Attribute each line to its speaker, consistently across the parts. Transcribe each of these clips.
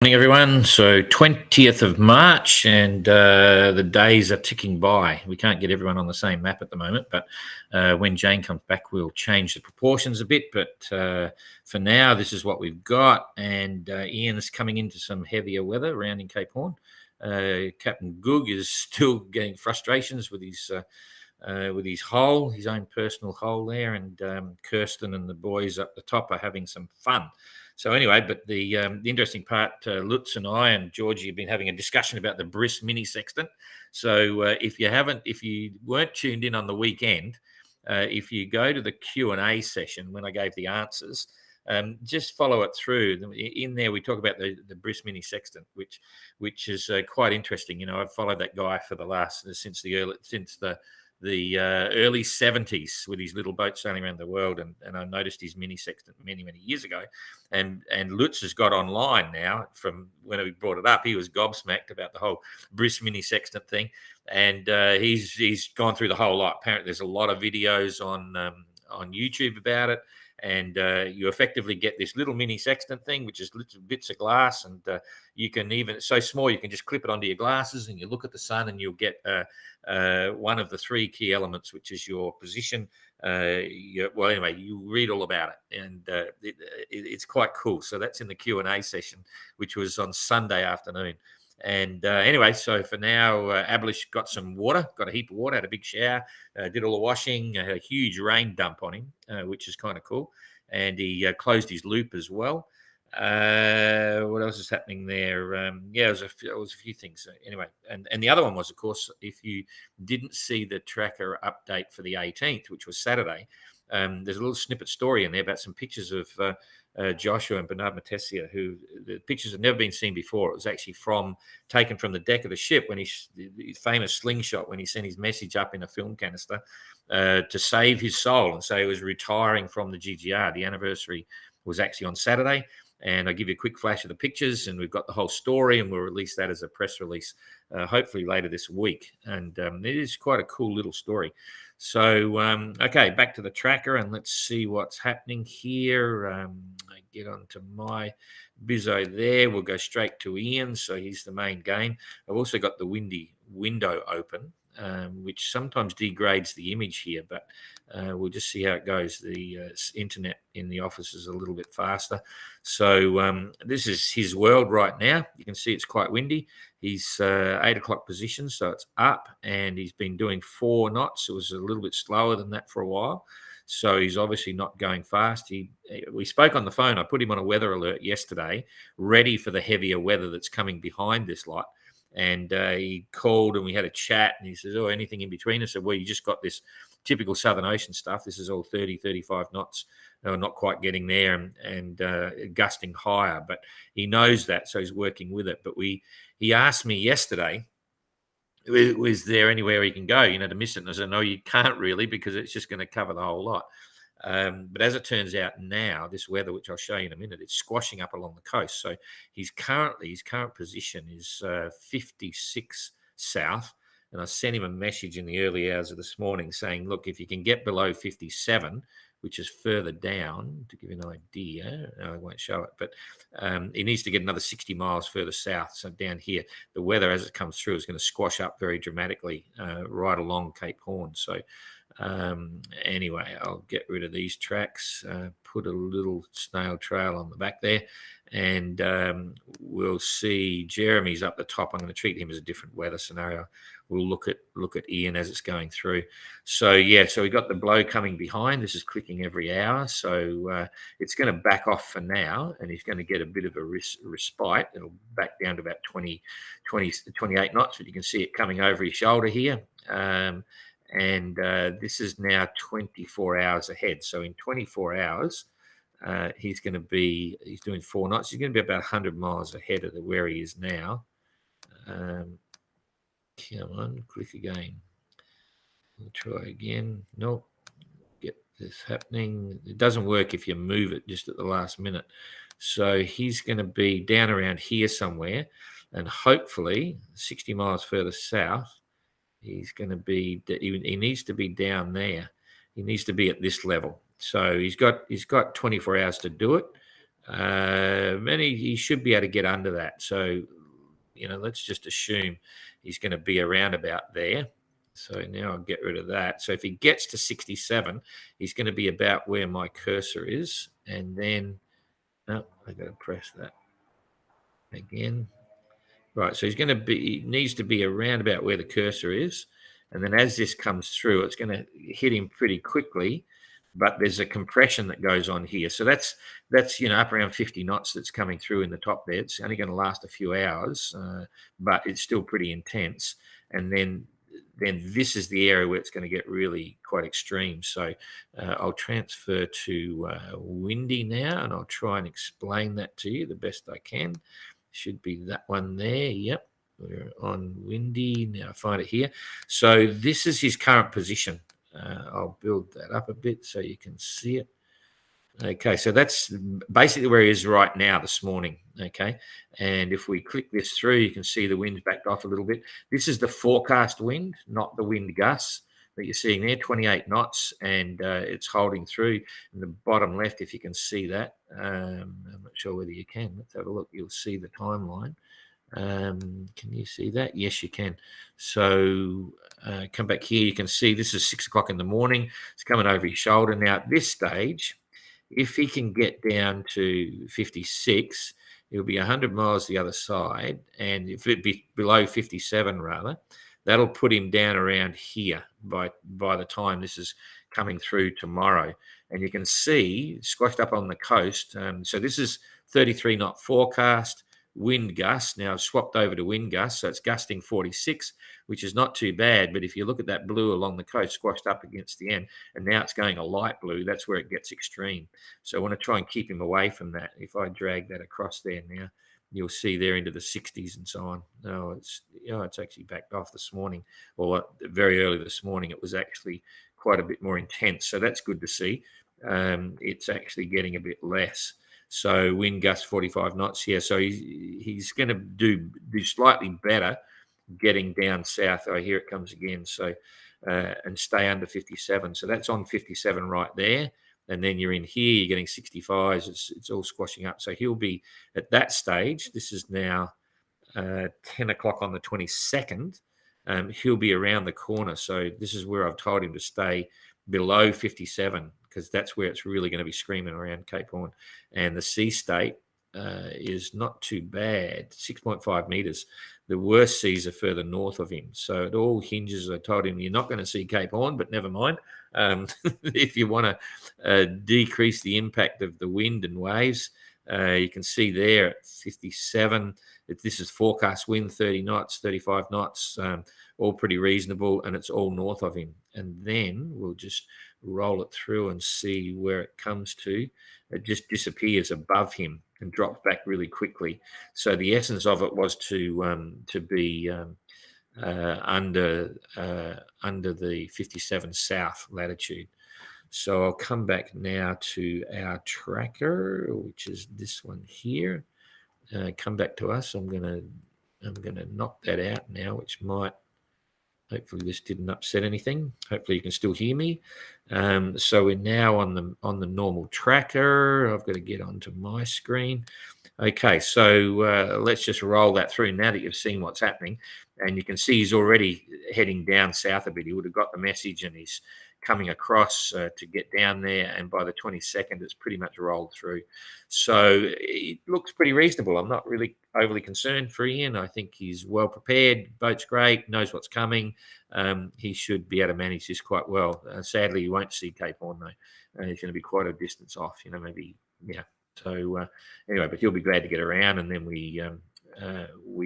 Speaker 1: Morning, everyone. So, 20th of March, and the days are ticking by. We can't get everyone on the same map at the moment, but when Jane comes back, we'll change the proportions a bit. But for now, this is what we've got. And Ian is coming into some heavier weather around in Cape Horn. Captain Goog is still getting frustrations with his hole, his own personal hole there, and Kirsten and the boys up the top are having some fun. So anyway, but the interesting part, Lutz and I and Georgie have been having a discussion about the Briss mini sextant. So if you weren't tuned in on the weekend, if you go to the Q&A session when I gave the answers, just follow it through. In there, we talk about the Briss mini sextant, which is quite interesting. You know, I've followed that guy for since the early 70s with his little boat sailing around the world, and I noticed his mini sextant many years ago, and Lutz has got online now. From when we brought it up, he was gobsmacked about the whole Briss mini sextant thing, and he's gone through the whole lot. Apparently there's a lot of videos on YouTube about it, and you effectively get this little mini sextant thing, which is little bits of glass, and you can even, it's so small you can just clip it onto your glasses and you look at the sun and you'll get one of the three key elements, which is your position. Well, anyway, you read all about it, and it's quite cool. So that's in the Q&A session, which was on Sunday afternoon. And anyway, so for now, Ablish got some water, got a heap of water, had a big shower, did all the washing, had a huge rain dump on him, which is kind of cool. And he closed his loop as well. What else is happening there? It was a few things. Anyway, and the other one was, of course, if you didn't see the tracker update for the 18th, which was Saturday, there's a little snippet story in there about some pictures of Joshua and Bernard Matessia, who the pictures have never been seen before. It was actually taken from the deck of the ship when his famous slingshot, when he sent his message up in a film canister to save his soul and say he was retiring from the GGR. The anniversary was actually on Saturday. And I'll give you a quick flash of the pictures, and we've got the whole story, and we'll release that as a press release, hopefully later this week. And it is quite a cool little story. So, okay, back to the tracker, and let's see what's happening here. I get onto my bizzo there. We'll go straight to Ian, so he's the main game. I've also got the window open, which sometimes degrades the image here, but we'll just see how it goes. The internet in the office is a little bit faster. So this is his world right now. You can see it's quite windy. He's 8 o'clock position, so it's up, and he's been doing 4 knots. It was a little bit slower than that for a while. So he's obviously not going fast. We spoke on the phone. I put him on a weather alert yesterday, ready for the heavier weather that's coming behind this lot. And he called and we had a chat, and he says, "Oh, anything in between?" I said, "Well, you just got this typical Southern Ocean stuff. This is all 30, 35 knots. Not quite getting there, and gusting higher." But he knows that, so he's working with it. But he asked me yesterday, was there anywhere he can go, to miss it? And I said, no, you can't really, because it's just going to cover the whole lot. But as it turns out now, this weather, which I'll show you in a minute, it's squashing up along the coast. So his current position is 56 south. And I sent him a message in the early hours of this morning saying, look, if you can get below 57, which is further down, to give you an idea, no, I won't show it, but he needs to get another 60 miles further south. So down here, the weather as it comes through is going to squash up very dramatically right along Cape Horn. So anyway, I'll get rid of these tracks, put a little snail trail on the back there, and we'll see Jeremy's up the top. I'm going to treat him as a different weather scenario. We'll look at Ian as it's going through. So yeah, so we got the blow coming behind. This is clicking every hour, so it's going to back off for now, and he's going to get a bit of a respite. It'll back down to about 28 knots, but you can see it coming over his shoulder here. And this is now 24 hours ahead. So in 24 hours, he's doing 4 knots. He's going to be about 100 miles ahead of where he is now. Come on, click again. We'll try again. Nope. Get this happening. It doesn't work if you move it just at the last minute. So he's going to be down around here somewhere, and hopefully 60 miles further south, he's going to be, he needs to be down there. He needs to be at this level. So he's got 24 hours to do it. He should be able to get under that. So, let's just assume he's going to be around about there. So now I'll get rid of that. So if he gets to 67, he's going to be about where my cursor is. And then, no, I got to press that again. Right, so he needs to be around about where the cursor is. And then as this comes through, it's going to hit him pretty quickly, but there's a compression that goes on here. So that's up around 50 knots that's coming through in the top there. It's only going to last a few hours, but it's still pretty intense. And then this is the area where it's going to get really quite extreme. So I'll transfer to windy now, and I'll try and explain that to you the best I can. Should be that one there. Yep, we're on windy. Now find it here. So this is his current position. I'll build that up a bit so you can see it. Okay, so that's basically where he is right now this morning. Okay, and if we click this through, you can see the wind's backed off a little bit. This is the forecast wind, not the wind gusts that you're seeing there, 28 knots, and it's holding through. In the bottom left, if you can see that, I'm not sure whether you can. Let's have a look. You'll see the timeline. Can you see that? Yes, you can. So come back here. You can see this is 6 o'clock in the morning. It's coming over your shoulder. Now, at this stage, if he can get down to 56, it'll be 100 miles the other side. And if it be below 57, rather, that'll put him down around here by the time this is coming through tomorrow. And you can see squashed up on the coast. So this is 33 knot forecast. Wind gust. Now I've swapped over to wind gust, so it's gusting 46, which is not too bad. But if you look at that blue along the coast, squashed up against the end, and now it's going a light blue, that's where it gets extreme. So I want to try and keep him away from that. If I drag that across there now, you'll see there into the 60s and so on. No, it's actually backed off this morning, or very early this morning. It was actually quite a bit more intense, so that's good to see. It's actually getting a bit less. So wind gust 45 knots here. So he's going to do slightly better getting down south. Oh, here it comes again. So and stay under 57. So that's on 57 right there. And then you're in here, you're getting 65s. It's all squashing up. So he'll be at that stage. This is now 10 o'clock on the 22nd. He'll be around the corner. So this is where I've told him to stay below 57, because that's where it's really going to be screaming around Cape Horn. And the sea state is not too bad, 6.5 meters. The worst seas are further north of him. So it all hinges. I told him, you're not going to see Cape Horn, but never mind. If you want to decrease the impact of the wind and waves, you can see there at 57, this is forecast wind, 30 knots, 35 knots, all pretty reasonable, and it's all north of him. And then we'll just roll it through and see where it comes to. It just disappears above him and drops back really quickly. So the essence of it was to be under the 57 south latitude. So I'll come back now to our tracker, which is this one here. Come back to us. I'm gonna knock that out now, which might. Hopefully this didn't upset anything. Hopefully you can still hear me. So we're now on the normal tracker. I've got to get onto my screen. Okay, so let's just roll that through now that you've seen what's happening. And you can see he's already heading down south a bit. He would have got the message and he's coming across to get down there. And by the 22nd, it's pretty much rolled through. So it looks pretty reasonable. I'm not really overly concerned for Ian. I think he's well prepared. Boat's great, knows what's coming. He should be able to manage this quite well. Sadly, you won't see Cape Horn, though. He's going to be quite a distance off, maybe, yeah. So anyway, but he'll be glad to get around, and then we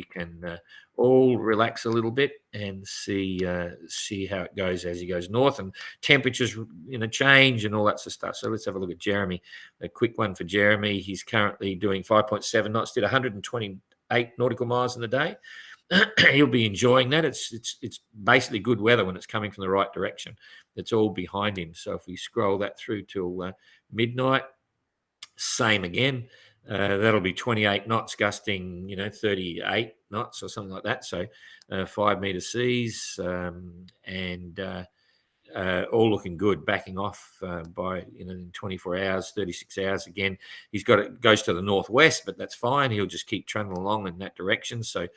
Speaker 1: can all relax a little bit and see how it goes as he goes north, and temperatures change and all that sort of stuff. So let's have a look at Jeremy. A quick one for Jeremy. He's currently doing 5.7 knots, did 128 nautical miles in the day. He'll be enjoying that. It's basically good weather when it's coming from the right direction. It's all behind him. So if we scroll that through till midnight, same again. That'll be 28 knots, gusting 38 knots or something like that. So 5 meter seas, and all looking good, backing off by in 24 hours, 36 hours. Again, goes to the northwest, but that's fine. He'll just keep trundling along in that direction. So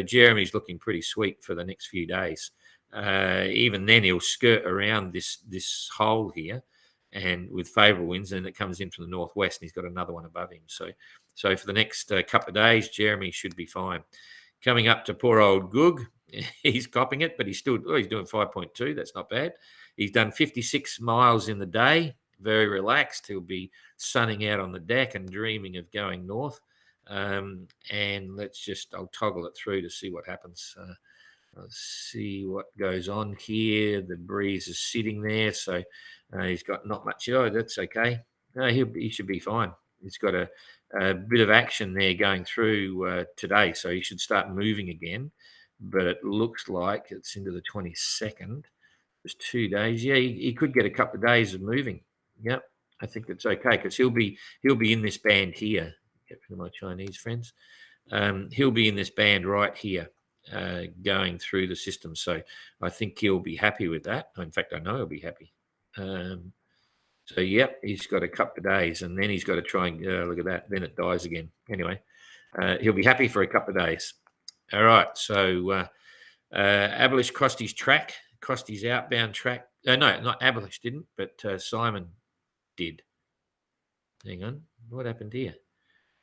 Speaker 1: Jeremy's looking pretty sweet for the next few days. Even then, he'll skirt around this hole here, and with favourable winds, and it comes in from the northwest, and he's got another one above him. So for the next couple of days, Jeremy should be fine. Coming up to poor old Goog, he's copping it, but he's doing 5.2. That's not bad. He's done 56 miles in the day, very relaxed. He'll be sunning out on the deck and dreaming of going north. And I'll toggle it through to see what happens. Let's see what goes on here. The breeze is sitting there, so he's got not much. Oh, that's okay. No, he should be fine. He's got a bit of action there going through today, so he should start moving again. But it looks like it's into the 22nd. There's 2 days. Yeah, he could get a couple of days of moving. Yep, I think that's okay because he'll be in this band here. Get rid of my Chinese friends. He'll be in this band right here, going through the system. So I think he'll be happy with that. In fact, I know he'll be happy. So yep, he's got a couple of days, and then he's got to try and look at that. Then it dies again. Anyway, he'll be happy for a couple of days. All right. So Abelish crossed his track. Crossed his outbound track. No, not Abelish didn't, but Simon did. Hang on. What happened here?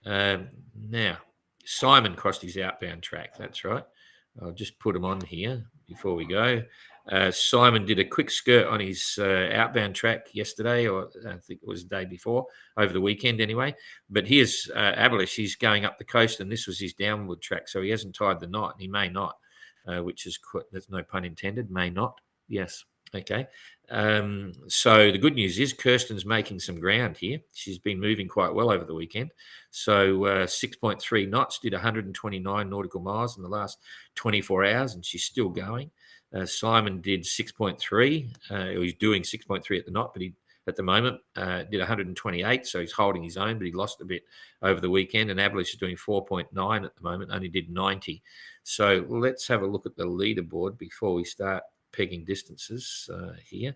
Speaker 1: Now, Simon crossed his outbound track. That's right. I'll just put him on here before we go. Simon did a quick skirt on his outbound track yesterday, or I think it was the day before, over the weekend anyway. But here's Abelish. He's going up the coast, and this was his downward track, so he hasn't tied the knot. He may not. Which is there's no pun intended, may not. Yes. Okay. So the good news is Kirsten's making some ground here. She's been moving quite well over the weekend. So 6.3 knots, did 129 nautical miles in the last 24 hours, and she's still going. Simon did 6.3. He's doing 6.3 at the knot, but he at the moment did 128, so he's holding his own, but he lost a bit over the weekend. And Abelish is doing 4.9 at the moment, only did 90. So let's have a look at the leaderboard before we start pegging distances here.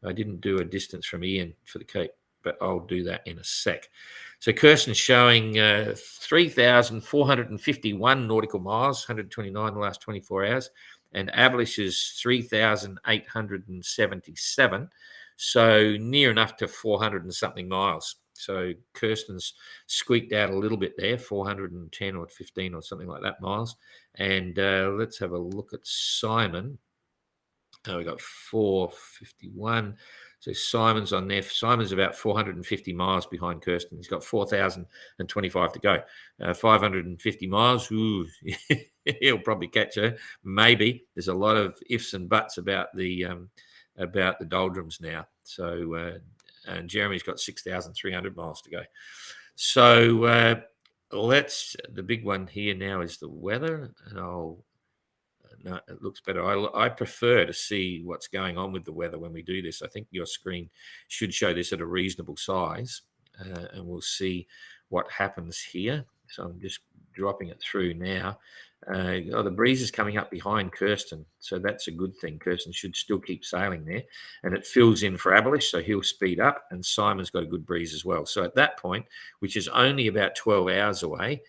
Speaker 1: I didn't do a distance from Ian for the Cape, but I'll do that in a sec. So Kirsten's showing 3,451 nautical miles, 129 in the last 24 hours, and Abelish is 3,877. So near enough to 400 and something miles. So Kirsten's squeaked out a little bit there, 410 or 15 or something like that miles. And let's have a look at Simon. We got 451. So Simon's on there. Simon's about 450 miles behind Kirsten. He's got 4,025 to go. 550 miles. Ooh, he'll probably catch her. Maybe. There's a lot of ifs and buts about the doldrums now. So and Jeremy's got 6,300 miles to go. So the big one here now is the weather. And no, it looks better. I prefer to see what's going on with the weather when we do this. I think your screen should show this at a reasonable size, and we'll see what happens here. So I'm just dropping it through now. The breeze is coming up behind Kirsten, so that's a good thing. Kirsten should still keep sailing there, and it fills in for Abelish, so he'll speed up, and Simon's got a good breeze as well. So at that point, which is only about 12 hours away,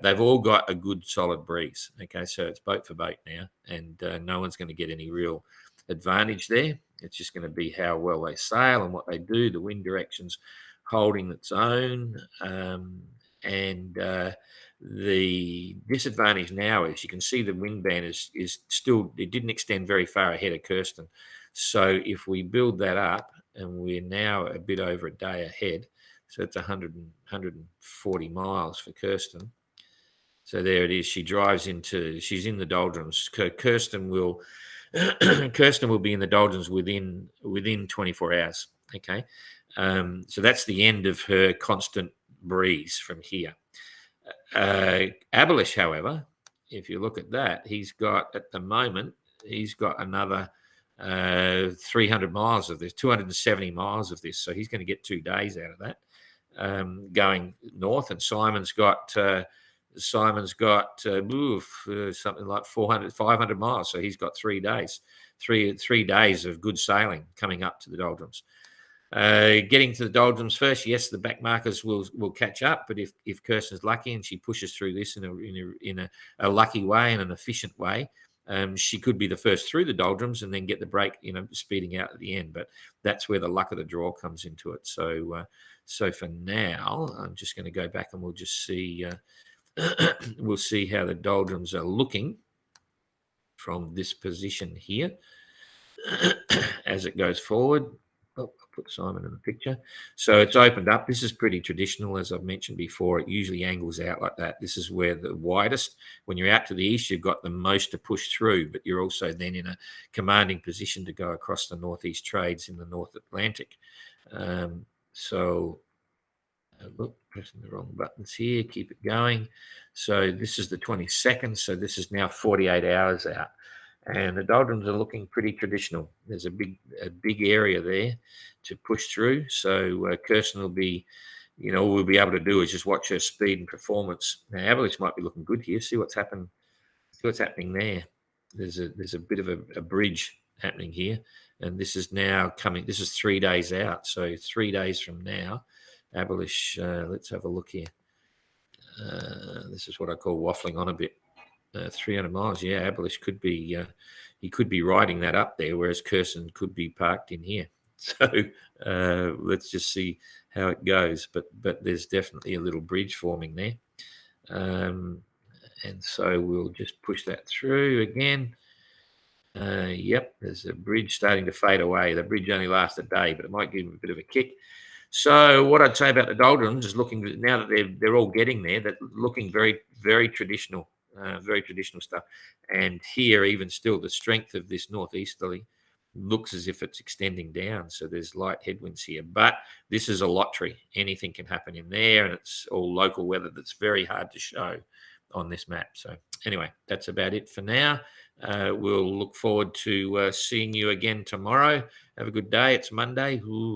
Speaker 1: they've all got a good solid breeze. Okay, so it's boat for boat now, and no one's going to get any real advantage there. It's just going to be how well they sail and what they do, the wind directions holding its own, and the disadvantage now is you can see the wind band is still, it didn't extend very far ahead of Kirsten. So if we build that up, and we're now a bit over a day ahead, so it's 140 miles for Kirsten. So there it is. She's in the doldrums. Kirsten will be in the doldrums within 24 hours. Okay. So that's the end of her constant breeze from here. Abelish, however, if you look at that, he's got another 300 miles of this, 270 miles of this. So he's going to get 2 days out of that, going north. And Simon's got Simon's got something like 500 miles. So he's got 3 days, three days of good sailing coming up to the doldrums. Getting to the doldrums first, yes, the back markers will catch up. But if Kirsten's lucky and she pushes through this in a lucky way and an efficient way, she could be the first through the doldrums and then get the break, speeding out at the end. But that's where the luck of the draw comes into it. So for now, I'm just going to go back and we'll just see. We'll see how the doldrums are looking from this position here as it goes forward. I'll put Simon in the picture. So it's opened up. This is pretty traditional, as I've mentioned before. It usually angles out like that. This is where the widest. When you're out to the east, you've got the most to push through, but you're also then in a commanding position to go across the northeast trades in the North Atlantic. Look, pressing the wrong buttons here. Keep it going. So this is the 22nd. So this is now 48 hours out. And the doldrums are looking pretty traditional. There's a big area there to push through. So Kirsten will be, all we'll be able to do is just watch her speed and performance. Now Aberlich might be looking good here. See what's happened. See what's happening there. There's a bit of a bridge happening here, and this is now coming. This is 3 days out. So 3 days from now, Aberlich. Let's have a look here. This is what I call waffling on a bit. 300 miles, yeah. Aberlich could be he could be riding that up there, whereas Kirsten could be parked in here. So let's just see how it goes. But there's definitely a little bridge forming there, and so we'll just push that through again. Yep, there's a bridge starting to fade away. The bridge only lasts a day, but it might give him a bit of a kick. So what I'd say about the doldrums is looking now that they're all getting there, that looking very, very traditional. Very traditional stuff. And here, even still, the strength of this northeasterly looks as if it's extending down. So there's light headwinds here. But this is a lottery. Anything can happen in there, and it's all local weather that's very hard to show on this map. So anyway, that's about it for now. We'll look forward to seeing you again tomorrow. Have a good day. It's Monday. Ooh.